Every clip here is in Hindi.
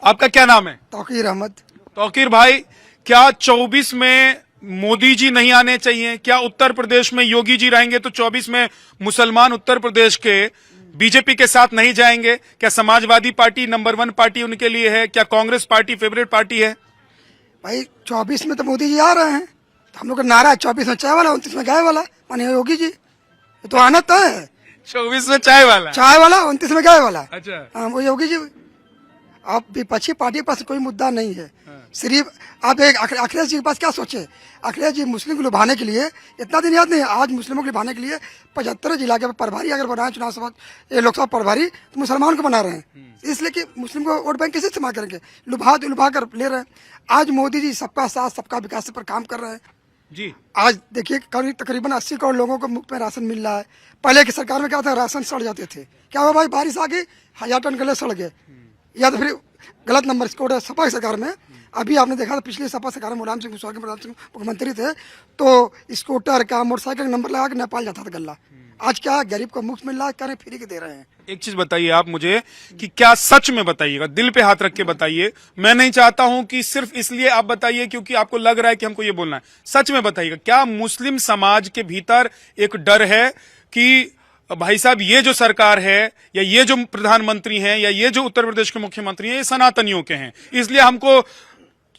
आपका क्या नाम है? तौकीर अहमद। तौकीर भाई, क्या 24 में मोदी जी नहीं आने चाहिए? क्या उत्तर प्रदेश में योगी जी रहेंगे तो 24 में मुसलमान उत्तर प्रदेश के बीजेपी के साथ नहीं जाएंगे? क्या समाजवादी पार्टी नंबर 1 पार्टी उनके लिए है? क्या कांग्रेस पार्टी फेवरेट पार्टी है? भाई 24 में तो मोदी जी आ रहे हैं, तो हम लोग का नारा है 24 में चाय वाला, 29 में गाय वाला, माने योगी जी। ये तो आना तय है। 24 में चाय वाला, 29 में गाय वाला। अच्छा। हाँ, वो योगी जी। अब विपक्षी पार्टी के पास कोई मुद्दा नहीं है। सिर्फ आप एक अखिलेश जी के पास क्या सोचे? अखिलेश जी मुस्लिम को लुभाने के लिए, इतना दिन याद नहीं है, आज मुस्लिमों को लुभाने के लिए 75 जिला के प्रभारी अगर बनाए चुनाव सभा, ये लोकसभा प्रभारी, तो मुसलमान को बना रहे हैं, इसलिए कि मुस्लिम को वोट बैंक कैसे इस्तेमाल करेंगे? लुभा कर ले रहे हैं। आज मोदी जी सबका साथ सबका विकास पर काम कर रहे हैं जी। आज देखिए तकरीबन 80 करोड़ लोगों को मुफ्त में राशन मिल रहा है। पहले की सरकार में क्या था, राशन सड़ जाते थे। क्या हुआ भाई, बारिश आ गई, 1000 टन गले सड़ गए, या तो फिर गलत नंबर स्कोर। सपा सरकार में अभी आपने देखा था, पिछली सपा सरकार में मुलायम सिंह मुख्यमंत्री थे, तो स्कूटर का मोटरसाइकिल नंबर लगा के नेपाल जाता था गल्ला। आज क्या गरीब को मुफ्त मिल रहा है, क्या नहीं, फ्री के दे रहे हैं। एक चीज बताइए आप मुझे कि क्या सच में बताइएगा, दिल पे हाथ रख के बताइए। मैं नहीं चाहता हूं कि सिर्फ इसलिए आप बताइए क्योंकि आपको लग रहा है कि हमको ये बोलना है। सच में बताइएगा, क्या मुस्लिम समाज के भीतर एक डर है कि भाई साहब ये जो सरकार है, या ये जो प्रधानमंत्री हैं, या ये जो उत्तर प्रदेश के मुख्यमंत्री हैं, ये सनातनियों के हैं, इसलिए हमको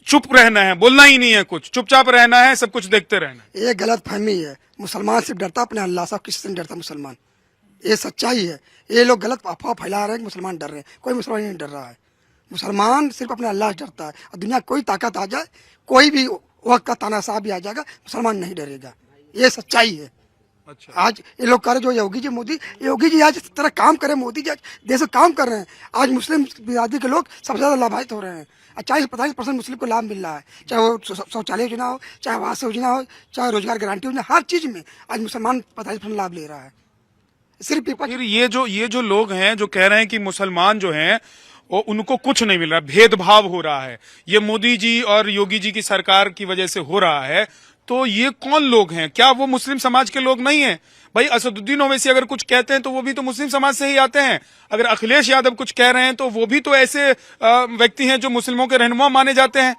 चुप रहना है, बोलना ही नहीं है, कुछ चुपचाप रहना है, सब कुछ देखते रहना है? ये गलत फहमी है। मुसलमान सिर्फ डरता अपने अल्लाह से, किसी से नहीं डरता मुसलमान। ये सच्चाई है। ये लोग गलत अफवाह फैला रहे हैं कि मुसलमान डर रहे हैं। कोई मुसलमान नहीं डर रहा है। मुसलमान सिर्फ अपने अल्लाह से डरता है, और दुनिया कोई ताकत आ जाए, कोई भी वक्त का तानाशाह भी आ जाएगा, मुसलमान नहीं डरेगा। ये सच्चाई है। अच्छा। आज ये लोग कर जो योगी जी आज इस तरह काम करे, मोदी जी आज देश में काम कर रहे हैं। आज मुस्लिम बिरादरी के लोग सबसे ज्यादा लाभान्वित हो रहे हैं। 40-45% मुस्लिम को लाभ मिल रहा है, चाहे वो शौचालय योजना हो, चाहे आवास योजना हो, चाहे रोजगार गारंटी योजना, हर चीज में आज मुसलमान 45% लाभ ले रहा है। सिर्फ फिर ये जो लोग हैं जो कह रहे हैं कि मुसलमान जो हैं वो उनको कुछ नहीं मिल रहा, भेदभाव हो रहा है, ये मोदी जी और योगी जी की सरकार की वजह से हो रहा है, तो ये कौन लोग हैं? क्या वो मुस्लिम समाज के लोग नहीं हैं? भाई असदुद्दीन ओवैसी अगर कुछ कहते हैं तो वो भी तो मुस्लिम समाज से ही आते हैं। अगर अखिलेश यादव कुछ कह रहे हैं तो वो भी तो ऐसे व्यक्ति हैं जो मुस्लिमों के रहनुमा माने जाते हैं।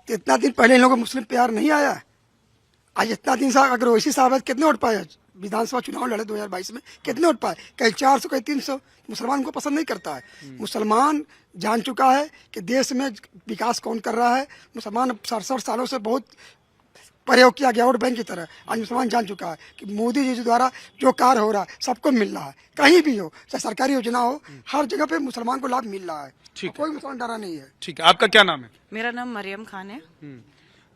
इतना दिन पहले इन लोगों को मुस्लिम प्यार नहीं आया। आज इतना दिन साहब अगर ओवैसी साहब कितने वोट पाए? विधानसभा चुनाव लड़े 2022 में, कितने वोट पाए? कहीं 400, कहीं 300। मुसलमान को पसंद नहीं करता है। मुसलमान जान चुका है कि देश में विकास कौन कर रहा है। मुसलमान 67 सालों से बहुत प्रयोग किया गया वोट बैंक की तरह। आज मुसलमान जान चुका है कि मोदी जी द्वारा जो कार्य हो रहा है सबको मिल रहा है, कहीं भी हो, चाहे सरकारी योजना हो, हर जगह पे मुसलमान को लाभ मिल रहा है। ठीक, कोई मुसलमान डरा नहीं है। ठीक है। आपका क्या नाम है? मेरा नाम मरियम खान है।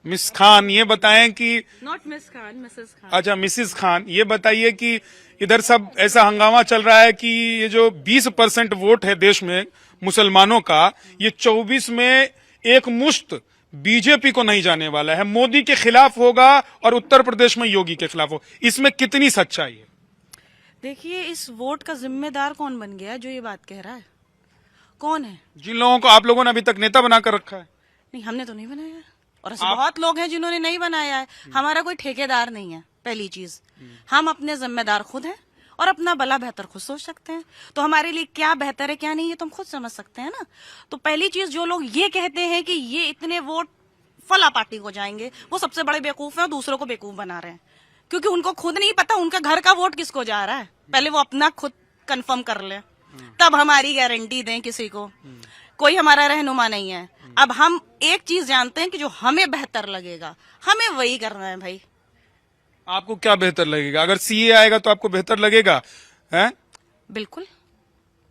मिस खान, ये बताएं कि not miss Khan, Mrs Khan. अच्छा, मिसिस खान, ये बताइए कि इधर सब ऐसा हंगामा चल रहा है कि ये जो 20% वोट है देश में मुसलमानों का, ये 24 में एक मुश्त बीजेपी को नहीं जाने वाला है, मोदी के खिलाफ होगा और उत्तर प्रदेश में योगी के खिलाफ हो। इसमें कितनी सच्चाई है? देखिए, इस वोट का जिम्मेदार कौन बन गया जो ये बात कह रहा है? कौन है? जिन लोगों को आप लोगों ने अभी तक नेता बनाकर रखा है। नहीं, हमने तो नहीं बनाया है, और ऐसे बहुत लोग हैं जिन्होंने नहीं बनाया है। हमारा कोई ठेकेदार नहीं है। पहली चीज, हम अपने जिम्मेदार खुद हैं और अपना भला बेहतर खुद सोच सकते हैं। तो हमारे लिए क्या बेहतर है क्या नहीं, ये तो हम खुद समझ सकते हैं ना। तो पहली चीज, जो लोग ये कहते हैं कि ये इतने वोट फला पार्टी को जाएंगे, वो सबसे बड़े बेवकूफ हैं और दूसरों को बेवकूफ बना रहे हैं, क्योंकि उनको खुद नहीं पता उनका घर का वोट किसको जा रहा है। पहले वो अपना खुद कंफर्म कर ले, तब हमारी गारंटी दें किसी को। कोई हमारा रहनुमा नहीं है। अब हम एक चीज जानते हैं कि जो हमें बेहतर लगेगा, हमें वही करना है भाई। आपको क्या बेहतर लगेगा? अगर सीए आएगा तो आपको बेहतर लगेगा? हैं? बिल्कुल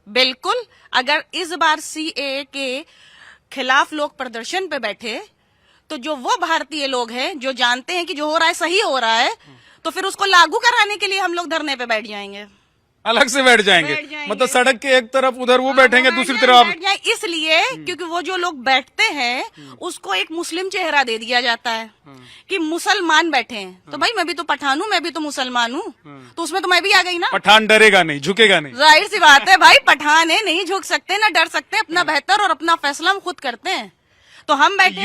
बिल्कुल। अगर इस बार सीए के खिलाफ लोग प्रदर्शन पे बैठे, तो जो वो भारतीय लोग हैं जो जानते हैं कि जो हो रहा है सही हो रहा है, तो फिर उसको लागू कराने के लिए हम लोग धरने पे बैठ जाएंगे, अलग से बैठ जाएंगे। मतलब सड़क के एक तरफ उधर वो बैठेंगे, दूसरी तरफ आप बैठ जाए। इसलिए क्योंकि वो जो लोग बैठते हैं उसको एक मुस्लिम चेहरा दे दिया जाता है कि मुसलमान बैठे हैं, तो भाई मैं भी तो पठान हूँ, मैं भी तो मुसलमान हूँ, तो उसमें तो मैं भी आ गई ना। पठान डरेगा नहीं, झुकेगा नहीं। जाहिर सी बात है भाई, पठान है, नहीं झुक सकते ना डर सकते, अपना बेहतर और अपना फैसला हम खुद करते हैं। तो हम बैठे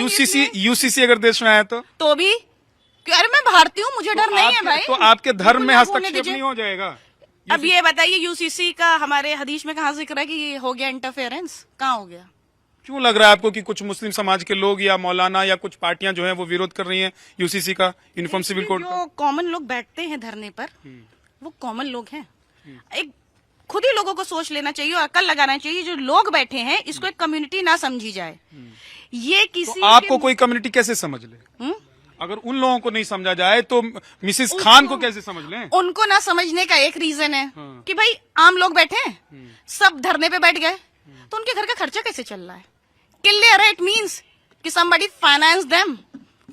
यूसीसी अगर देश में आया तो भी अरे मैं भारतीय हूँ, मुझे डर नहीं है भाई। तो आपके धर्म में हस्तक्षेप नहीं हो जाएगा? अब ये बताइए, यूसीसी का हमारे हदीस में कहाँ जिक्र है कि ये हो गया इंटरफेरेंस? कहाँ हो गया? क्यों लग रहा है आपको कि कुछ मुस्लिम समाज के लोग या मौलाना या कुछ पार्टियां जो हैं वो विरोध कर रही हैं यूसीसी का, यूनिफॉर्म सिविल कोड का? जो कॉमन लोग बैठते हैं धरने पर वो कॉमन लोग हैं। एक खुद ही लोगों को सोच लेना चाहिए और अकल लगाना चाहिए। जो लोग बैठे हैं इसको एक कम्युनिटी ना समझी जाए। ये किसी तो आपको कोई कम्युनिटी कैसे समझ ले? हम्म? अगर उन लोगों को नहीं समझा जाए तो मिसिस खान को कैसे समझ लें? उनको ना समझने का एक रीजन है कि भाई आम लोग बैठे हैं, सब धरने पे बैठ गए, तो उनके घर का खर्चा कैसे चल रहा है? क्लियर है, इट मीन्स कि somebody finance them।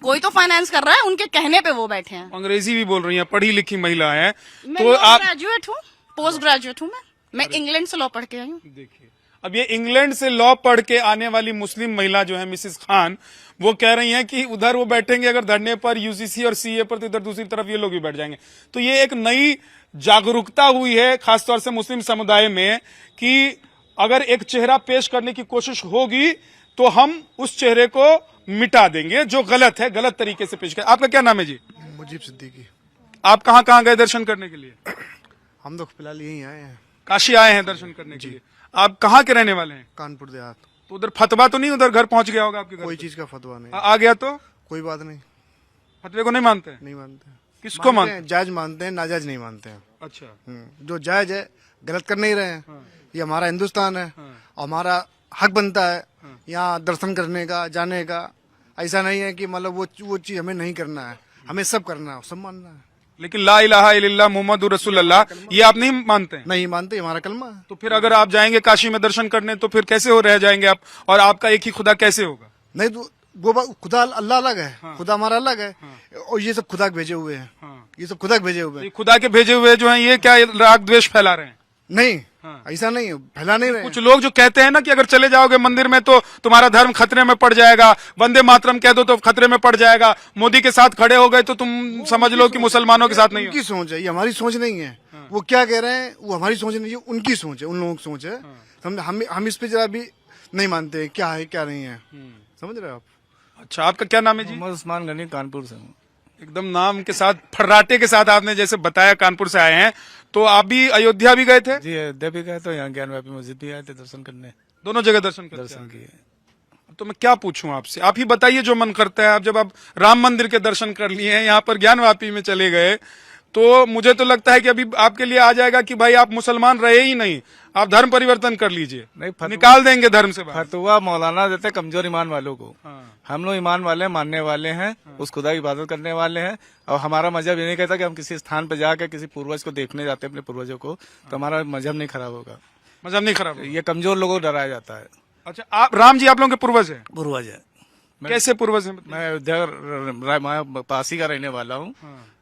कोई तो फाइनेंस कर रहा है, उनके कहने पे वो बैठे हैं। अंग्रेजी भी बोल रही हैं, पढ़ी लिखी महिला है, मैं तो आप ग्रेजुएट हूँ, पोस्ट ग्रेजुएट हूँ। मैं इंग्लैंड से लॉ पढ़ के आई हूँ। देखिए, अब ये इंग्लैंड से लॉ पढ़ के आने वाली मुस्लिम महिला जो है मिसिस खान, वो कह रही हैं कि उधर वो बैठेंगे अगर धरने पर यूसीसी और सीए पर, तो इधर दूसरी तरफ ये लोग भी बैठ जाएंगे। तो ये एक नई जागरूकता हुई है खासतौर से मुस्लिम समुदाय में कि अगर एक चेहरा पेश करने की कोशिश होगी तो हम उस चेहरे को मिटा देंगे जो गलत है, गलत तरीके से पेश कर। आपका क्या नाम है जी? मुजीब सिद्दीकी। आप कहाँ कहाँ गए दर्शन करने के लिए? हम तो फिलहाल यहीं आए हैं, काशी आए हैं दर्शन करने के लिए। आप कहाँ के रहने वाले हैं? कानपुर देहात। तो उधर फतवा तो नहीं, उधर घर पहुंच गया होगा आपके घर? कोई चीज का फतवा नहीं, आ गया तो कोई बात नहीं, फतवे को नहीं मानते हैं? नहीं मानते। किसको मानते हैं? जायज मानते हैं, नाजायज नहीं मानते हैं। अच्छा, जो जायज है गलत कर नहीं रहे हैं। ये हमारा हिंदुस्तान है और हमारा हक बनता है यहाँ दर्शन करने का, जाने का। ऐसा नहीं है कि मतलब वो चीज हमें नहीं करना है, हमें सब करना है, सब मानना है। लेकिन ला इलाहा इल्लल्लाह मुहम्मदुर रसूलुल्लाह ये आप नहीं मानते हैं? नहीं मानते, हमारा कलमा है। तो फिर अगर आप जाएंगे काशी में दर्शन करने तो फिर कैसे हो रह जाएंगे आप, और आपका एक ही खुदा कैसे होगा? नहीं तो खुदा अल्लाह अलग है, खुदा हमारा अलग है, और ये सब खुदा के भेजे हुए हैं। ये सब खुदा के भेजे हुए ये हैं। खुदा के भेजे हुए जो हैं ये क्या राग द्वेष फैला रहे हैं? नहीं, ऐसा नहीं है, फैला नहीं रहे। कुछ लोग जो कहते हैं ना कि अगर चले जाओगे मंदिर में तो तुम्हारा धर्म खतरे में पड़ जाएगा, वंदे मातरम कह दो तो खतरे में पड़ जाएगा, मोदी के साथ खड़े हो गए तो तुम समझ लो कि मुसलमानों के साथ नहीं हो। उनकी सोच है, ये हमारी सोच नहीं है। वो क्या कह रहे हैं वो हमारी सोच नहीं है, उनकी सोच है, उन लोगों की सोच है। हम इस पे जरा भी नहीं मानते क्या है क्या नहीं है, समझ रहे हो आप? अच्छा, आपका क्या नाम है जी? मोहम्मद उस्मान गनी, कानपुर से हूँ। एकदम नाम के साथ फर्राटे के साथ आपने जैसे बताया कानपुर से आए हैं, तो आप भी अयोध्या भी गए थे? जी अयोध्या भी गए तो यहाँ ज्ञानवापी मस्जिद भी आए थे दर्शन करने, दोनों जगह दर्शन करके दर्शन किए। तो मैं क्या पूछूं आपसे, आप ही बताइए जो मन करता है। आप जब आप राम मंदिर के दर्शन कर लिए हैं, यहाँ पर ज्ञानवापी में चले गए, तो मुझे तो लगता है कि अभी आपके लिए आ जाएगा कि भाई आप मुसलमान रहे ही नहीं, आप धर्म परिवर्तन कर लीजिए, नहीं, निकाल देंगे धर्म से बाहर। फतवा मौलाना देते कमजोर ईमान वालों को। हाँ। हम लोग ईमान वाले हैं, मानने वाले हैं, उस खुदा की इबादत करने वाले हैं। और हमारा मजहब ये नहीं कहता कि हम किसी स्थान पर जाकर किसी पूर्वज को देखने जाते हैं, अपने पूर्वजों को, तो हमारा मजहब नहीं खराब होगा। मजहब नहीं खराब होगा। ये कमजोर लोगों को डराया जाता है। अच्छा, आप राम जी आप लोगों के पूर्वज हैं? पूर्वज है। कैसे पूर्वज हैं? मैं अयोध्या पासी का रहने वाला हूँ।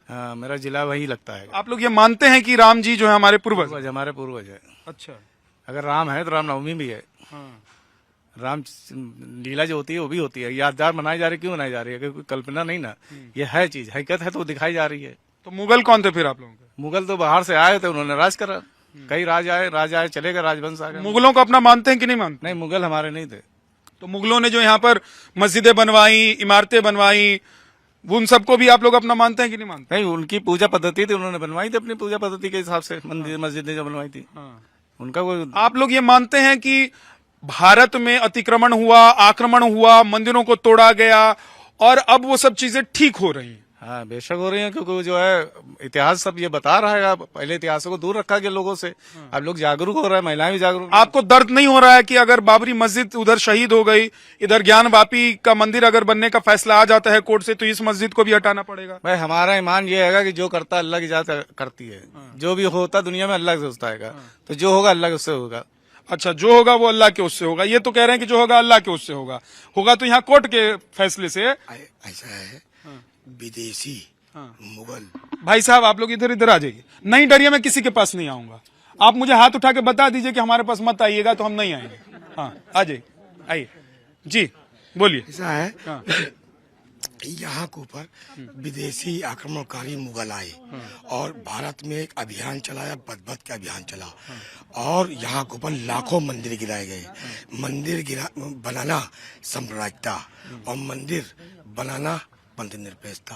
हाँ, मेरा जिला वही लगता है। आप लोग ये मानते हैं कि राम जी जो है हमारे पूर्वज? पूर्वज हमारे पूर्वज है। अच्छा, अगर राम है तो रामनवमी भी है। राम लीला जो होती है वो भी होती है, यादगार मनाई जा रही है। क्यों मनाई जा रही है? क्योंकि कल्पना नहीं ना, ये है चीज, हकीकत है तो वो दिखाई जा रही है। तो मुगल कौन थे फिर आप लोगों के? मुगल तो बाहर से आए थे, उन्होंने राज करा। कई राज आए चले गए, राजवंश आ गए। मुगलों को अपना मानते हैं कि नहीं मानते? नहीं, मुगल हमारे नहीं थे। तो मुगलों ने जो यहाँ पर मस्जिदें बनवाई, इमारतें बनवाई, उन सबको भी आप लोग अपना मानते हैं कि नहीं मानते? नहीं, उनकी पूजा पद्धति थी, उन्होंने बनवाई थी अपनी पूजा पद्धति के हिसाब से। मंदिर मस्जिदें जो बनवाई थी उनका कोई। आप लोग ये मानते हैं कि भारत में अतिक्रमण हुआ, आक्रमण हुआ, मंदिरों को तोड़ा गया और अब वो सब चीजें ठीक हो रही हैं? हाँ, बेशक हो रही है, क्योंकि जो है इतिहास सब ये बता रहा है। पहले इतिहासों को दूर रखा गया लोगों से, अब लोग जागरूक हो रहे हैं, महिलाएं भी जागरूक। आपको दर्द नहीं हो रहा है कि अगर बाबरी मस्जिद उधर शहीद हो गई, इधर ज्ञानवापी का मंदिर अगर बनने का फैसला आ जाता है कोर्ट से, तो इस मस्जिद को भी हटाना पड़ेगा? भाई, हमारा ईमान ये है कि जो करता है अल्लाह की जात करती है। जो भी होता दुनिया में अल्लाह से होता है, तो जो होगा अल्लाह के उससे होगा। अच्छा, जो होगा वो अल्लाह के उससे होगा। ये तो कह रहे हैं कि जो होगा अल्लाह के उससे होगा। होगा तो यहाँ कोर्ट के फैसले से। ऐसा है, विदेशी मुगल। भाई साहब, आप लोग इधर इधर आ जाइए, नहीं डरिए, मैं किसी के पास नहीं आऊंगा। आप मुझे हाथ उठा के बता दीजिए कि हमारे पास मत आइएगा, तो हम नहीं आएंगे। हाँ, आ जाइए, आइए जी, बोलिए। ऐसा है, हाँ। यहाँ के ऊपर विदेशी आक्रमणकारी मुगल आए और भारत में एक अभियान चलाया, बदबद का अभियान चला, और यहाँ के ऊपर लाखों मंदिर गिराए गए। मंदिर बनाना साम्राज्यता और मंदिर बनाना पंथ निरपेक्षता।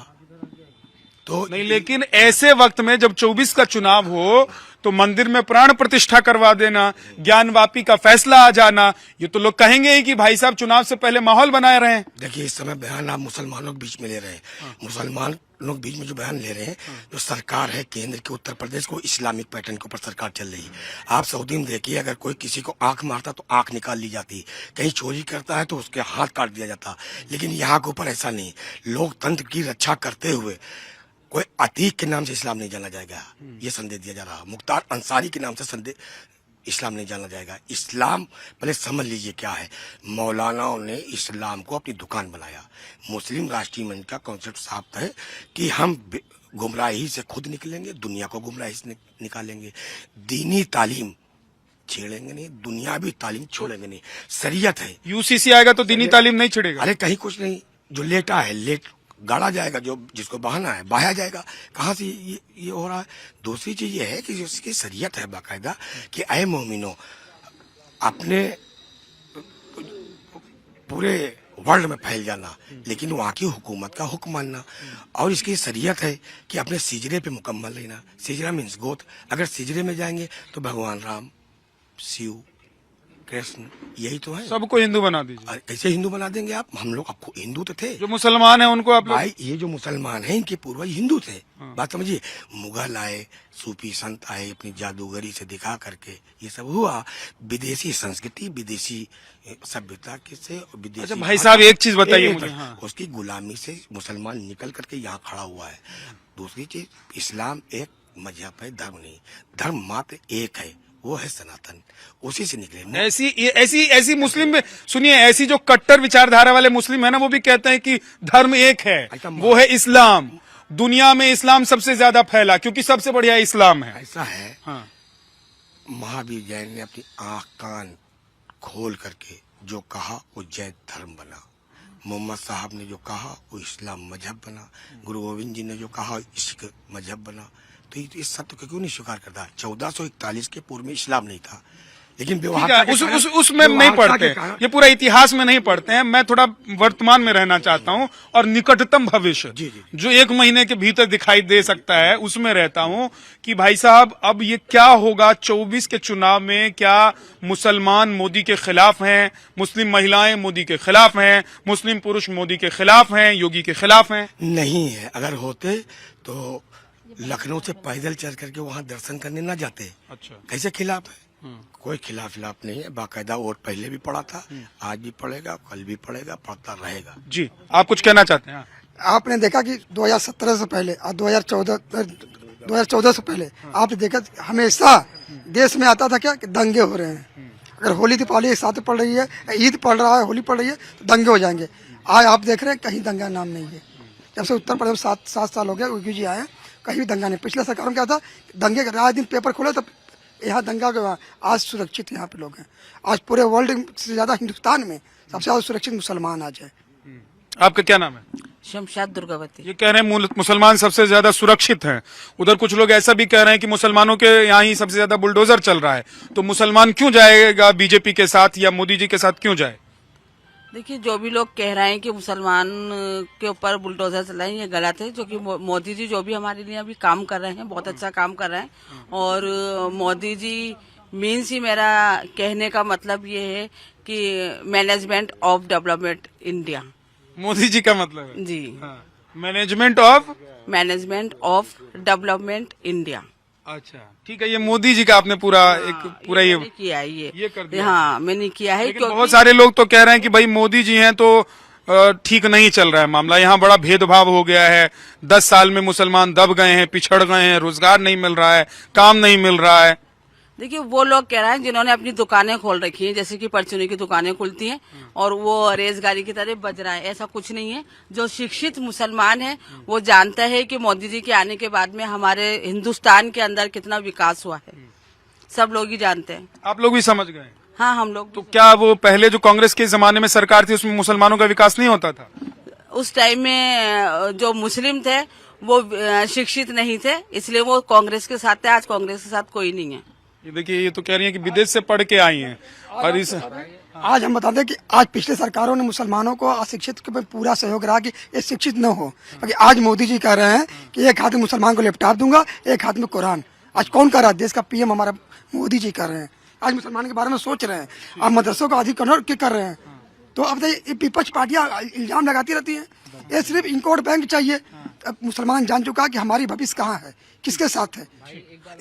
तो नहीं, लेकिन ऐसे वक्त में जब 24 का चुनाव हो तो मंदिर में प्राण प्रतिष्ठा करवा देना, ज्ञानवापी का फैसला आ जाना, ये तो लोग कहेंगे ही कि भाई साहब चुनाव से पहले माहौल बनाए रहे हैं। देखिए, इस समय बयान आप मुसलमानों के बीच में ले रहे हैं। मुसलमान लोग बीच में जो बयान ले रहे हैं, जो सरकार है केंद्र के, उत्तर प्रदेश को इस्लामिक पैटर्न के ऊपर सरकार चल रही है। आप सऊदी में देखिए, अगर कोई किसी को आंख मारता तो आंख निकाल ली जाती, कहीं चोरी करता है तो उसके हाथ काट दिया जाता। लेकिन यहाँ के ऊपर ऐसा नहीं, लोकतंत्र की रक्षा करते हुए कोई अतीक के नाम से इस्लाम नहीं जाना जाएगा, ये संदेश दिया जा रहा। मुख्तार अंसारी के नाम से संदेश इस्लाम नहीं जाना जाएगा। इस्लाम पहले समझ लीजिए क्या है। मौलानाओं ने इस्लाम को अपनी दुकान बनाया। मुस्लिम राष्ट्रीय मंच का कॉन्सेप्ट साफ है कि हम गुमराही से खुद निकलेंगे, दुनिया को गुमराही से निकालेंगे। दीनी तालीम छेड़ेंगे नहीं, दुनियावी तालीम छोड़ेंगे नहीं। शरीयत है। यूसीसी आएगा तो दीनी तालीम नहीं छिड़ेगा। अरे कहीं कुछ नहीं, जो लेटा है लेट गाड़ा जाएगा, जो जिसको बहाना है बहाया जाएगा। कहाँ से ये हो रहा है। दूसरी चीज ये है कि उसकी शरीयत है बाकायदा कि ऐ मोमिनो, अपने पूरे वर्ल्ड में फैल जाना, लेकिन वहाँ की हुकूमत का हुक्म मानना। और इसकी शरीयत है कि अपने सिजरे पे मुकम्मल रहना। सिजरा मीन्स गोद। अगर सिजरे में जाएंगे तो भगवान राम, शिव, कृष्ण, यही तो है। सबको हिंदू बना दीजिए। अरे कैसे हिंदू बना देंगे आप? हम लोग आपको हिंदू तो थे। जो मुसलमान है उनको आप लोग, भाई ये जो मुसलमान हैं इनके पूर्वज हिंदू थे। बात समझिए। मुगल आए, सूफी संत आए, अपनी जादूगरी से दिखा करके ये सब हुआ। विदेशी संस्कृति, विदेशी सभ्यता से, विदेशी। अच्छा भाई साहब, एक चीज बताइए मुझे। हाँ। उसकी गुलामी से मुसलमान निकल करके यहाँ खड़ा हुआ है। दूसरी चीज, इस्लाम एक मजहब है, धर्म नहीं। धर्म मात्र एक है, वो है सनातन, उसी से निकले। ऐसी मुस्लिम में सुनिए, ऐसी जो कट्टर विचारधारा वाले मुस्लिम है ना, वो भी कहते हैं कि धर्म एक है, वो है इस्लाम। दुनिया में इस्लाम सबसे ज्यादा फैला क्योंकि सबसे बढ़िया इस्लाम है। ऐसा है। हाँ। महावीर जैन ने अपनी आंख कान खोल करके जो कहा वो जैन धर्म बना। मोहम्मद साहब ने जो कहा वो इस्लाम मजहब बना। गुरु गोविंद जी ने जो कहा इश्क मजहब बना। तो इस सत्य को क्यों नहीं स्वीकार करता? 1441 के पूर्व में इस्लाम नहीं था, लेकिन उसमें नहीं पढ़ते, ये पूरा इतिहास में नहीं पढ़ते हैं। मैं थोड़ा वर्तमान में रहना चाहता हूँ और निकटतम भविष्य जो 1 महीने के भीतर दिखाई दे सकता है उसमें रहता हूँ कि भाई साहब अब ये क्या होगा 24 के चुनाव में। क्या मुसलमान मोदी के खिलाफ हैं, मुस्लिम महिलाएं मोदी के खिलाफ हैं, मुस्लिम पुरुष मोदी के खिलाफ हैं, योगी के खिलाफ हैं? नहीं है। अगर होते तो लखनऊ से पैदल चल करके वहाँ दर्शन करने न जाते। अच्छा, कैसे खिलाफ है? कोई खिलाफ नहीं है। बाकायदा वोट पहले भी पड़ा था, आज भी पड़ेगा, कल भी पड़ेगा, पड़ता रहेगा। जी, आप कुछ कहना चाहते हैं? आपने देखा कि 2017 से पहले और 2014 से पहले आपने देखा हमेशा देश में आता था क्या कि दंगे हो रहे हैं। अगर होली दीपावली एक साथ पड़ रही है, ईद पड़ रहा है, होली पड़ रही है तो दंगे हो जाएंगे। आज आप देख रहे हैं कहीं दंगा नाम नहीं है। जब से उत्तर प्रदेश 7 साल हो गया योगी जी आए, कहीं भी दंगा नहीं। पिछले सरकार में क्या था, दंगे का दिन पेपर खोले तो यहाँ दंगा के। आज सुरक्षित यहाँ पे लोग हैं। आज पूरे वर्ल्ड से ज्यादा हिंदुस्तान में सबसे ज्यादा सुरक्षित मुसलमान आज है। आपका क्या नाम है? शमशाद दुर्गावती। ये कह रहे हैं मुसलमान सबसे ज्यादा सुरक्षित हैं। उधर कुछ लोग ऐसा भी कह रहे हैं कि मुसलमानों के यहाँ ही सबसे ज्यादा बुलडोजर चल रहा है। तो मुसलमान क्यों जाएगा बीजेपी के साथ या मोदी जी के साथ क्यों जाए? देखिए, जो भी लोग कह रहे हैं कि मुसलमान के ऊपर बुलडोजर चलाएं, ये गलत है। जो कि मोदी जी जो भी हमारे लिए अभी काम कर रहे हैं, बहुत अच्छा काम कर रहे हैं। और मोदी जी मीन्स ही मेरा कहने का मतलब ये है कि management of development India. Modi ji का मतलब है जी, मैनेजमेंट ऑफ डेवलपमेंट इंडिया। अच्छा, ठीक है। ये मोदी जी का आपने पूरा ये किया है, ये कर दिया। हाँ, मैंने किया है। लेकिन बहुत सारे लोग तो कह रहे हैं कि भाई मोदी जी हैं तो ठीक नहीं चल रहा है मामला, यहाँ बड़ा भेदभाव हो गया है। 10 साल में मुसलमान दब गए हैं, पिछड़ गए हैं, रोजगार नहीं मिल रहा है, काम नहीं मिल रहा है। देखिए, वो लोग कह रहे हैं जिन्होंने अपनी दुकानें खोल रखी हैं, जैसे कि परचूनी की दुकानें खुलती हैं और वो रेजगारी की तरह बज रहा है। ऐसा कुछ नहीं है। जो शिक्षित मुसलमान है वो जानता है कि मोदी जी के आने के बाद में हमारे हिंदुस्तान के अंदर कितना विकास हुआ है। सब लोग ही जानते हैं। आप लोग भी समझ गए? हाँ, हम लोग। तो क्या वो पहले जो कांग्रेस के जमाने में सरकार थी उसमें मुसलमानों का विकास नहीं होता था? उस टाइम में जो मुस्लिम थे वो शिक्षित नहीं थे, इसलिए वो कांग्रेस के साथ थे। आज कांग्रेस के साथ कोई नहीं है। ये देखिए, ये तो कह रही है कि विदेश से पढ़ के आई हैं और आज हम बता दें कि आज पिछले सरकारों ने मुसलमानों को अशिक्षित के पे पूरा सहयोग रहा कि ये शिक्षित न हो, क्योंकि आज मोदी जी कह रहे हैं कि एक हाथ में मुसलमान को लैपटॉप दूंगा, एक हाथ में कुरान। आज कौन कर रहा है? देश का पीएम हमारा मोदी जी कर रहे हैं। आज मुसलमान के बारे में सोच रहे हैं, अब मदरसों को अधिकरण कर रहे हैं। तो अब ये विपक्ष पार्टियां इल्जाम लगाती रहती हैं, ये सिर्फ इनको वोट बैंक चाहिए। अब मुसलमान जान चुका है कि हमारी भविष्य कहाँ है, किसके साथ है।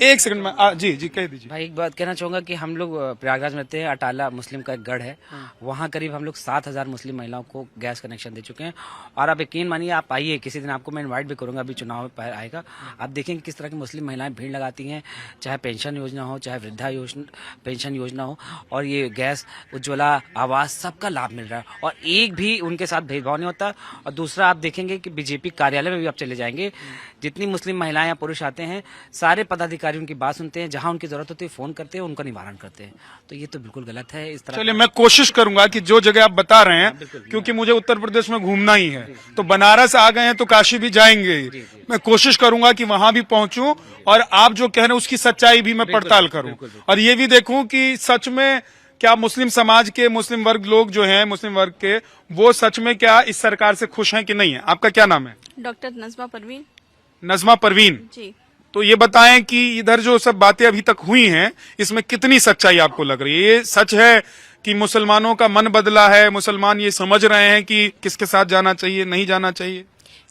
एक सेकंड में जी जी कह दीजिए। भाई एक बात कहना चाहूंगा कि हम लोग प्रयागराज में रहते हैं, अटाला मुस्लिम का एक गढ़ है, वहाँ करीब हम लोग 7,000 मुस्लिम महिलाओं को गैस कनेक्शन दे चुके हैं। और आप यकीन मानिए, आप आइए किसी दिन, आपको मैं इनवाइट भी करूंगा, अभी चुनाव में आएगा, आप देखेंगे किस तरह की मुस्लिम महिलाएं भीड़ लगाती हैं, चाहे पेंशन योजना हो, चाहे वृद्धा योजना पेंशन योजना हो, और ये गैस उज्ज्वला आवास सबका लाभ मिल रहा है, और एक भी उनके साथ भेदभाव नहीं होता। और दूसरा आप देखेंगे कि बीजेपी कार्यालय में भी आप चले जाएंगे, जितनी मुस्लिम महिलाएं या पुरुष आते हैं, सारे पदाधिकारी उनकी बात सुनते हैं, जहां उनकी जरूरत होती है फोन करते हैं, उनका निवारण करते हैं। तो ये तो बिल्कुल गलत है। इस तरह चलिए, मैं कोशिश करूंगा कि जो जगह आप बता रहे हैं, क्योंकि मुझे उत्तर प्रदेश में घूमना ही है, तो बनारस आ गए हैं तो काशी भी जाएंगे। मैं कोशिश करूंगा कि वहां भी पहुंचूं और आप जो कह रहे हैं उसकी सच्चाई भी मैं पड़ताल करूं, और ये भी देखूं कि सच में क्या मुस्लिम समाज के, मुस्लिम वर्ग लोग जो हैं, मुस्लिम वर्ग के, वो सच में क्या इस सरकार से खुश हैं कि नहीं है। आपका क्या नाम है? डॉक्टर नज़मा परवीन। नज़मा परवीन जी। तो ये बताएं कि इधर जो सब बातें अभी तक हुई हैं, इसमें कितनी सच्चाई आपको लग रही है? ये सच है कि मुसलमानों का मन बदला है, मुसलमान ये समझ रहे हैं कि किसके साथ जाना चाहिए, नहीं जाना चाहिए?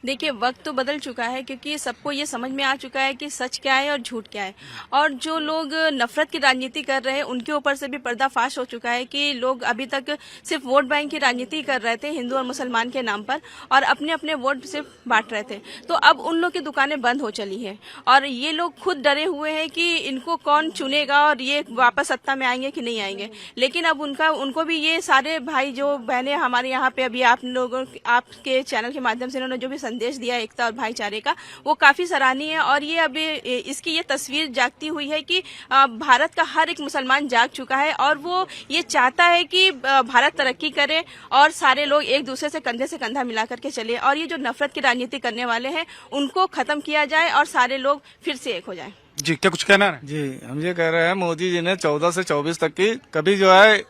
देखिए, वक्त तो बदल चुका है, क्योंकि सबको ये समझ में आ चुका है कि सच क्या है और झूठ क्या है। और जो लोग नफरत की राजनीति कर रहे हैं, उनके ऊपर से भी पर्दाफाश हो चुका है कि लोग अभी तक सिर्फ वोट बैंक की राजनीति कर रहे थे हिंदू और मुसलमान के नाम पर, और अपने अपने वोट सिर्फ बांट रहे थे। तो अब उन लोग की दुकानें बंद हो चली है, और ये लोग खुद डरे हुए हैं कि इनको कौन चुनेगा और ये वापस सत्ता में आएंगे कि नहीं आएंगे। लेकिन अब उनको भी ये सारे भाई जो बहनें हमारे यहाँ पे अभी आप लोगों, आपके चैनल के माध्यम से इन्होंने जो भी संदेश दिया एकता और भाईचारे का, वो काफी सराहनीय है। और ये अभी इसकी ये तस्वीर जागती हुई है कि भारत का हर एक मुसलमान जाग चुका है, और वो ये चाहता है कि भारत तरक्की करे और सारे लोग एक दूसरे से कंधा मिला करके चले, और ये जो नफरत की राजनीति करने वाले हैं उनको खत्म किया जाए और सारे लोग फिर से एक हो जाए। जी, क्या कुछ कहना है? जी, हम ये कह रहे हैं, मोदी जी ने 14 से 24 तक की कभी जो है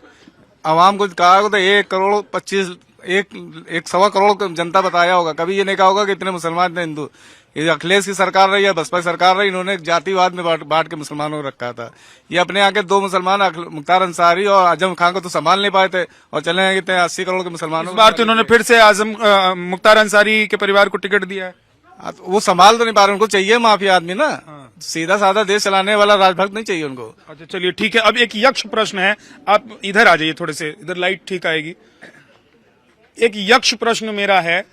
आवाम को कहा तो 1 सवा करोड़ जनता बताया होगा, कभी ये नहीं कहा होगा कि इतने मुसलमान इतने हिंदू। ये अखिलेश की सरकार रही है, बसपा की सरकार रही, इन्होंने जातिवाद में बांट के मुसलमानों को रखा था। ये अपने यहाँ के 2 मुसलमान मुख्तार अंसारी और आजम खान को तो संभाल नहीं पाए थे, और चले गए इतने 80 करोड़ के मुसलमानों। इस बार तो इन्होंने फिर से मुख्तार अंसारी के परिवार को टिकट दिया है। वो संभाल तो नहीं पा रहे, उनको चाहिए माफिया आदमी ना, सीधा साधा देश चलाने वाला राजभक्त नहीं चाहिए उनको। अच्छा, चलिए ठीक है। अब एक यक्ष प्रश्न है, आप इधर आ जाइए थोड़े से, इधर लाइट ठीक आएगी। एक यक्ष प्रश्न मेरा है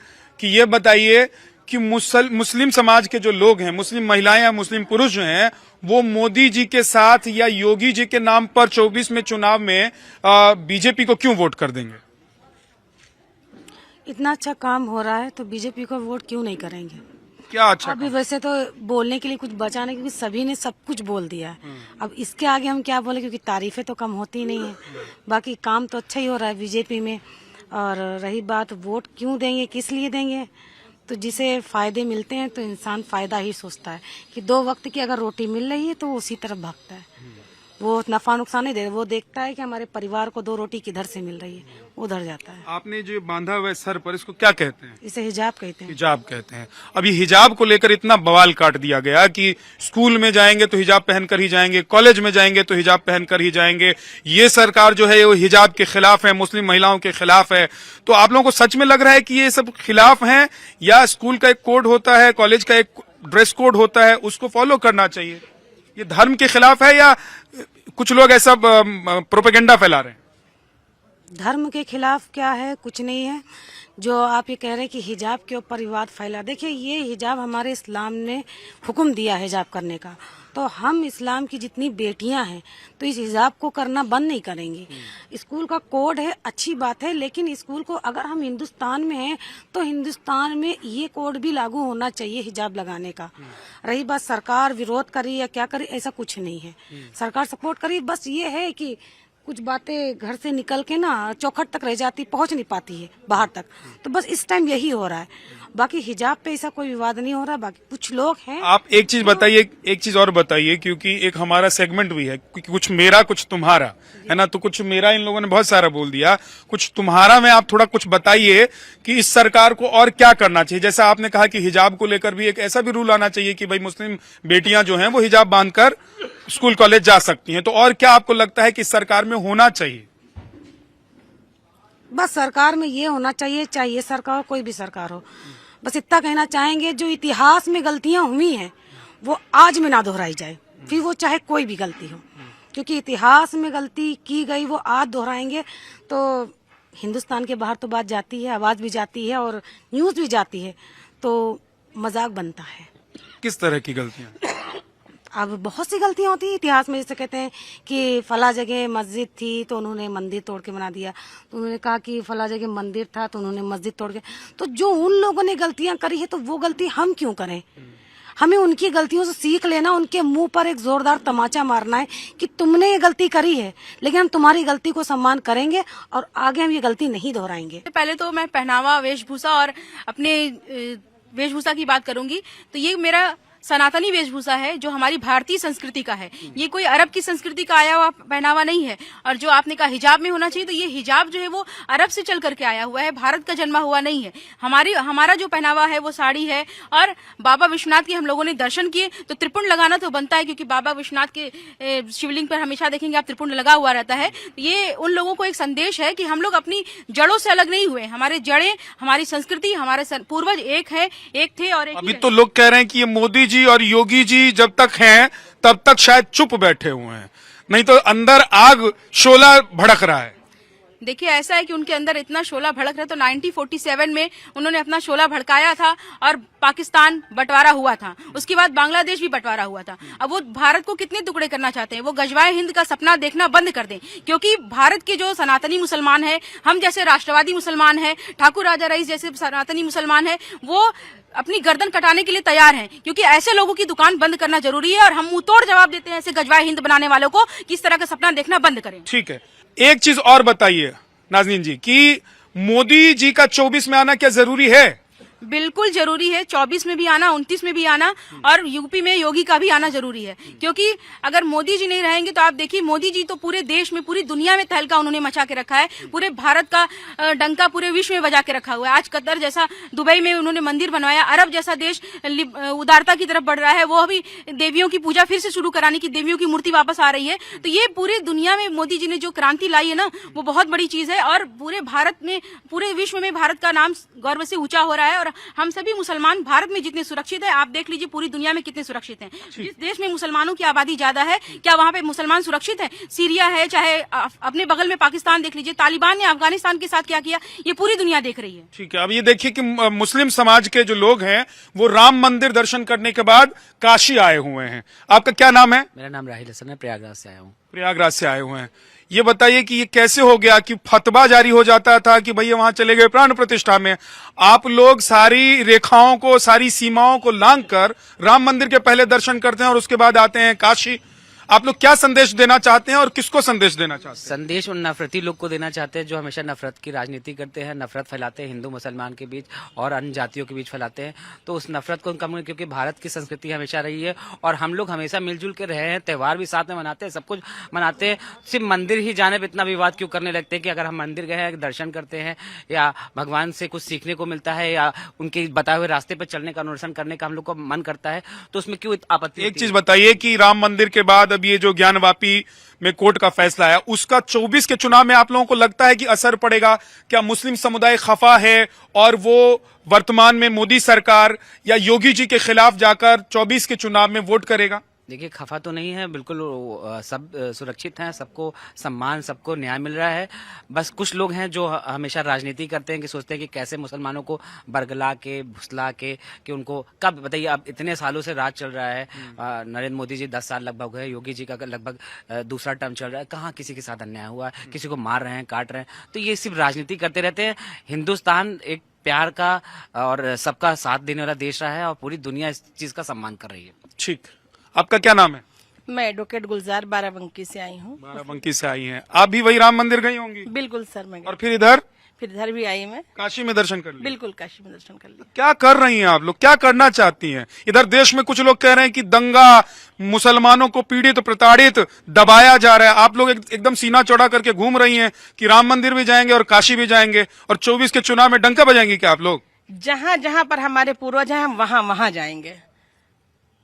कि ये बताइए कि मुस्लिम समाज के जो लोग हैं, मुस्लिम महिलाएं या मुस्लिम पुरुष जो हैं, वो मोदी जी के साथ या योगी जी के नाम पर 24 में चुनाव में बीजेपी को क्यों वोट कर देंगे? इतना अच्छा काम हो रहा है तो बीजेपी को वोट क्यों नहीं करेंगे? क्या अच्छा? अभी वैसे तो बोलने के लिए कुछ बचा नहीं, क्योंकि सभी ने सब कुछ बोल दिया है। अब इसके आगे हम क्या बोले, क्योंकि तारीफें तो कम होती नहीं है। बाकी काम तो अच्छा ही हो रहा है बीजेपी में। और रही बात वोट क्यों देंगे, किस लिए देंगे, तो जिसे फायदे मिलते हैं तो इंसान फायदा ही सोचता है कि 2 वक्त की अगर रोटी मिल रही है तो उसी तरफ भागता है, वो नफा नुकसान नहीं दे, वो देखता है कि हमारे परिवार को 2 रोटी किधर से मिल रही है, उधर जाता है। आपने जो बांधा हुआ है सर पर, इसको क्या कहते हैं? इसे हिजाब कहते हैं। हिजाब कहते हैं। अभी हिजाब को लेकर इतना बवाल काट दिया गया कि स्कूल में जाएंगे तो हिजाब पहनकर ही जाएंगे, कॉलेज में जाएंगे तो हिजाब पहनकर ही जाएंगे। ये सरकार जो है वो हिजाब के खिलाफ है, मुस्लिम महिलाओं के खिलाफ है। तो आप लोगों को सच में लग रहा है कि ये सब खिलाफ हैं, या स्कूल का एक कोड होता है, कॉलेज का एक ड्रेस कोड होता है, उसको फॉलो करना चाहिए? ये धर्म के खिलाफ है या कुछ लोग ऐसा प्रोपेगेंडा फैला रहे हैं? धर्म के खिलाफ क्या है, कुछ नहीं है। जो आप ये कह रहे हैं कि हिजाब के ऊपर विवाद फैला, देखिए ये हिजाब हमारे इस्लाम ने हुक्म दिया है हिजाब करने का, तो हम इस्लाम की जितनी बेटियां हैं तो इस हिजाब को करना बंद नहीं करेंगे। स्कूल का कोड है, अच्छी बात है, लेकिन स्कूल को अगर हम हिंदुस्तान में हैं तो हिंदुस्तान में ये कोड भी लागू होना चाहिए हिजाब लगाने का। रही बात सरकार विरोध करी या क्या करी, ऐसा कुछ नहीं है। सरकार सपोर्ट करी, बस ये है कि कुछ बातें घर से निकल के ना चौखट तक रह जाती, पहुंच नहीं पाती है बाहर तक। तो बस इस टाइम यही हो रहा है। बाकी हिजाब पे ऐसा कोई विवाद नहीं हो रहा। बाकी कुछ लोग हैं। आप एक चीज बताइए, एक चीज और बताइए, क्योंकि एक हमारा सेगमेंट भी है, क्योंकि कुछ मेरा कुछ तुम्हारा है ना, तो कुछ मेरा इन लोगों ने बहुत सारा बोल दिया, कुछ तुम्हारा में आप थोड़ा कुछ बताइए कि इस सरकार को और क्या करना चाहिए। जैसा आपने कहा कि हिजाब को लेकर भी एक ऐसा भी रूल आना चाहिए कि भाई मुस्लिम बेटियां जो हैं वो हिजाब बांधकर स्कूल कॉलेज जा सकती हैं। तो और क्या आपको लगता है कि इस सरकार में होना चाहिए? बस सरकार में ये होना चाहिए, चाहिए सरकार कोई भी सरकार हो, बस इतना कहना चाहेंगे जो इतिहास में गलतियां हुई हैं वो आज में ना दोहराई जाए, फिर वो चाहे कोई भी गलती हो। क्योंकि इतिहास में गलती की गई वो आज दोहराएंगे तो हिंदुस्तान के बाहर तो बात जाती है, आवाज भी जाती है और न्यूज भी जाती है, तो मजाक बनता है। किस तरह की गलतियां? अब बहुत सी गलतियां होती हैं इतिहास में। जैसे कहते हैं कि फला जगह मस्जिद थी तो उन्होंने मंदिर तोड़ के बना दिया, तो उन्होंने कहा कि फला जगह मंदिर था तो उन्होंने मस्जिद तोड़ के। तो जो उन लोगों ने गलतियां करी है तो वो गलती हम क्यों करें? हमें उनकी गलतियों से सीख लेना, उनके मुंह पर एक जोरदार तमाचा मारना है कि तुमने ये गलती करी है, लेकिन हम तुम्हारी गलती को सम्मान करेंगे और आगे हम ये गलती नहीं दोहराएंगे। पहले तो मैं पहनावा, वेशभूषा और अपने वेशभूषा की बात करूंगी तो ये मेरा सनातनी वेशभूषा है जो हमारी भारतीय संस्कृति का है। ये कोई अरब की संस्कृति का आया हुआ पहनावा नहीं है। और जो आपने कहा हिजाब में होना चाहिए, तो ये हिजाब जो है वो अरब से चल करके आया हुआ है, भारत का जन्मा हुआ नहीं है। हमारा जो पहनावा है वो साड़ी है। और बाबा विश्वनाथ के हम लोगों ने दर्शन किए तो त्रिपुंड लगाना तो बनता है, क्योंकि बाबा विश्वनाथ के शिवलिंग पर हमेशा देखेंगे आप त्रिपुंड लगा हुआ रहता है। ये उन लोगों को एक संदेश है कि हम लोग अपनी जड़ों से अलग नहीं हुए। हमारे जड़ें, हमारी संस्कृति, हमारे पूर्वज एक है, एक थे और एक अभी तो लोग कह रहे हैं कि ये मोदी जी और योगी जी जब तक हैं तब तक शायद चुप बैठे हुए हैं, नहीं तो अंदर आग शोला भड़क रहा है। देखिए ऐसा है कि उनके अंदर इतना शोला भड़क रहा है। तो 1947 में उन्होंने अपना शोला भड़काया था और पाकिस्तान बंटवारा हुआ था, उसके बाद बांग्लादेश भी बंटवारा हुआ था। अब वो भारत को कितने टुकड़े करना चाहते हैं? वो गजवाए हिंद का सपना देखना बंद कर दें, क्योंकि भारत के जो सनातनी मुसलमान है, हम जैसे राष्ट्रवादी मुसलमान है, ठाकुर राजा रईस जैसे सनातनी मुसलमान है, वो अपनी गर्दन कटाने के लिए तैयार हैं, क्योंकि ऐसे लोगों की दुकान बंद करना जरूरी है। और हम मुंहतोड़ जवाब देते हैं ऐसे गजवाए हिंद बनाने वालों को कि इस तरह का सपना देखना बंद करें। ठीक है, एक चीज और बताइए नाज़नीन जी कि मोदी जी का 24 में आना क्या जरूरी है? बिल्कुल जरूरी है। 24 में भी आना, 29 में भी आना और यूपी में योगी का भी आना जरूरी है। क्योंकि अगर मोदी जी नहीं रहेंगे तो आप देखिए, मोदी जी तो पूरे देश में, पूरी दुनिया में तहलका उन्होंने मचा के रखा है। पूरे भारत का डंका पूरे विश्व में बजा के रखा हुआ है। आज कतर जैसा दुबई में उन्होंने मंदिर बनवाया। अरब जैसा देश उदारता की तरफ बढ़ रहा है, वो अभी देवियों की पूजा फिर से शुरू कराने की, देवियों की मूर्ति वापस आ रही है। तो ये पूरे दुनिया में मोदी जी ने जो क्रांति लाई है ना, वो बहुत बड़ी चीज है। और पूरे भारत में, पूरे विश्व में भारत का नाम गौरव से ऊंचा हो रहा है। और हम सभी मुसलमान भारत में जितने सुरक्षित है, आप देख लीजिए पूरी दुनिया में कितने सुरक्षित हैं। जिस देश में मुसलमानों की आबादी ज्यादा है, क्या वहां पे मुसलमान सुरक्षित है? सीरिया है, चाहे अपने बगल में पाकिस्तान देख लीजिए, तालिबान ने अफगानिस्तान के साथ क्या किया, ये पूरी दुनिया देख रही है। ठीक है, अब ये देखिए कि मुस्लिम समाज के जो लोग हैं वो राम मंदिर दर्शन करने के बाद काशी आए हुए हैं। आपका क्या नाम है? मेरा नाम राहिल हसन है, प्रयागराज से आया हूँ। प्रयागराज से आए हुए हैं। ये बताइए कि ये कैसे हो गया कि फतवा जारी हो जाता था कि भैया वहां चले गए प्राण प्रतिष्ठा में, आप लोग सारी रेखाओं को, सारी सीमाओं को लांघकर राम मंदिर के पहले दर्शन करते हैं और उसके बाद आते हैं काशी। आप लोग क्या संदेश देना चाहते हैं और किसको संदेश देना चाहते हैं? संदेश उन नफरती लोग को देना चाहते हैं जो हमेशा नफरत की राजनीति करते हैं, नफरत फैलाते हैं हिंदू मुसलमान के बीच और अन्य जातियों के बीच फैलाते हैं। तो उस नफरत को कम, क्योंकि भारत की संस्कृति हमेशा रही है और हम लोग हमेशा मिलजुल के रहे हैं, त्योहार भी साथ में मनाते हैं, सब कुछ मनाते हैं। सिर्फ मंदिर ही जाने पर इतना विवाद क्यों करने लगते हैं कि अगर हम मंदिर गए हैं, दर्शन करते हैं या भगवान से कुछ सीखने को मिलता है या उनके बताए हुए रास्ते पर चलने का, अनुसरण करने का हम लोग को मन करता है, तो उसमें क्यों आपत्ति? एक चीज बताइए कि राम मंदिर के बाद अब ये जो ज्ञानवापी में कोर्ट का फैसला है, उसका 24 के चुनाव में आप लोगों को लगता है कि असर पड़ेगा? क्या मुस्लिम समुदाय खफा है और वो वर्तमान में मोदी सरकार या योगी जी के खिलाफ जाकर 24 के चुनाव में वोट करेगा? देखिए, खफा तो नहीं है, बिल्कुल सब सुरक्षित हैं, सबको सम्मान, सबको न्याय मिल रहा है। बस कुछ लोग हैं जो हमेशा राजनीति करते हैं कि सोचते हैं कि कैसे मुसलमानों को बरगला के, भुसला के, कि उनको कब, बताइए अब इतने सालों से राज चल रहा है, नरेंद्र मोदी जी 10 साल लगभग है, योगी जी का लगभग दूसरा टर्म चल रहा है, कहाँ किसी के साथ अन्याय हुआ है, किसी को मार रहे हैं, काट रहे हैं? तो ये सिर्फ राजनीति करते रहते हैं। हिंदुस्तान एक प्यार का और सबका साथ देने वाला देश रहा है और पूरी दुनिया इस चीज का सम्मान कर रही है। ठीक, आपका क्या नाम है? मैं एडवोकेट गुलजार बाराबंकी से आई हूँ। बाराबंकी से आई हैं। आप भी वही राम मंदिर गई होंगी? बिल्कुल सर, मैं और फिर इधर इधर भी आई मैं। काशी में दर्शन कर लिए? बिल्कुल काशी में दर्शन कर लिया। क्या कर रही हैं आप लोग, क्या करना चाहती हैं? इधर देश में कुछ लोग कह रहे हैं कि दंगा, मुसलमानों को पीड़ित प्रताड़ित दबाया जा रहा है। आप लोग एकदम सीना चौड़ा करके घूम रही हैं कि राम मंदिर भी जाएंगे और काशी भी जाएंगे, और 24 के चुनाव में डंका बजाएंगी क्या आप लोग? जहाँ जहाँ पर हमारे पूर्वज हैं हम वहाँ वहाँ जाएंगे।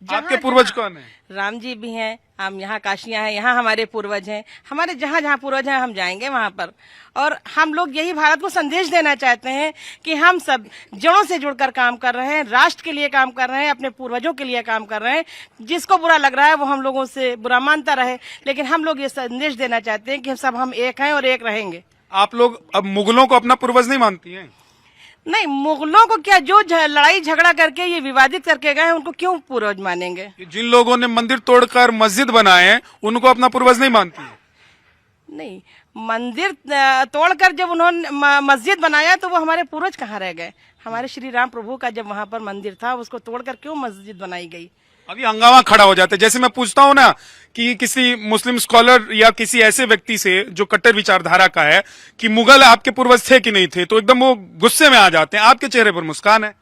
आपके पूर्वज कौन है? राम जी भी हैं, हम यहाँ काशियाँ हैं, यहाँ हमारे पूर्वज हैं। हमारे जहाँ जहाँ पूर्वज हैं हम जाएंगे वहाँ पर। और हम लोग यही भारत को संदेश देना चाहते हैं कि हम सब जड़ों से जुड़कर काम कर रहे हैं, राष्ट्र के लिए काम कर रहे हैं, अपने पूर्वजों के लिए काम कर रहे हैं। जिसको बुरा लग रहा है वो हम लोगों से बुरा मानता रहे, लेकिन हम लोग ये संदेश देना चाहते हैं कि हम एक हैं और एक रहेंगे। आप लोग अब मुगलों को अपना पूर्वज नहीं मानती हैं? नहीं, मुगलों को क्या, जो लड़ाई झगड़ा करके ये विवादित करके गए हैं उनको क्यों पूर्वज मानेंगे? जिन लोगों ने मंदिर तोड़कर मस्जिद बनाए हैं उनको अपना पूर्वज नहीं मानती है? नहीं, मंदिर तोड़कर जब उन्होंने मस्जिद बनाया तो वो हमारे पूर्वज कहाँ रह गए? हमारे श्री राम प्रभु का जब वहाँ पर मंदिर था उसको तोड़कर क्यों मस्जिद बनाई गई? अभी हंगामा खड़ा हो जाता है। जैसे मैं पूछता हूं ना कि किसी मुस्लिम स्कॉलर या किसी ऐसे व्यक्ति से जो कट्टर विचारधारा का है कि मुगल आपके पूर्वज थे कि नहीं थे, तो एकदम वो गुस्से में आ जाते हैं। आपके चेहरे पर मुस्कान है।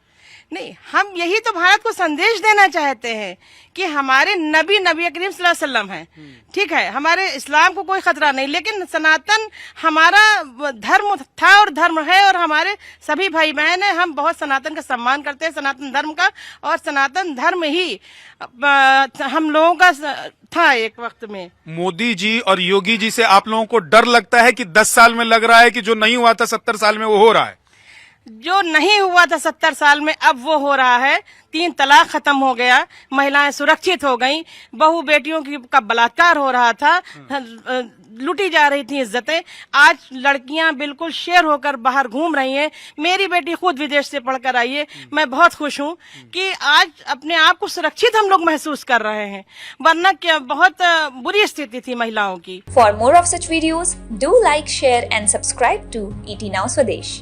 नहीं, हम यही तो भारत को संदेश देना चाहते हैं कि हमारे नबी करीम सल्लल्लाहु अलैहि वसल्लम हैं, ठीक है, हमारे इस्लाम को कोई खतरा नहीं, लेकिन सनातन हमारा धर्म था और धर्म है, और हमारे सभी भाई बहन हैं। हम बहुत सनातन का सम्मान करते हैं, सनातन धर्म का, और सनातन धर्म ही हम लोगों का था एक वक्त में। मोदी जी और योगी जी से आप लोगों को डर लगता है कि 10 साल में लग रहा है कि जो नहीं हुआ था 70 साल में वो हो रहा है? जो नहीं हुआ था 70 साल में अब वो हो रहा है। 3 तलाक खत्म हो गया, महिलाएं सुरक्षित हो गईं, बहू बेटियों का बलात्कार हो रहा था, लूटी जा रही थी इज्जतें। आज लड़कियां बिल्कुल शेर होकर बाहर घूम रही हैं। मेरी बेटी खुद विदेश से पढ़कर आई है। मैं बहुत खुश हूं कि आज अपने आप को सुरक्षित हम लोग महसूस कर रहे हैं, वरना क्या बहुत बुरी स्थिति थी महिलाओं की। For more of such videos do like, share and subscribe to ET Now Swadesh।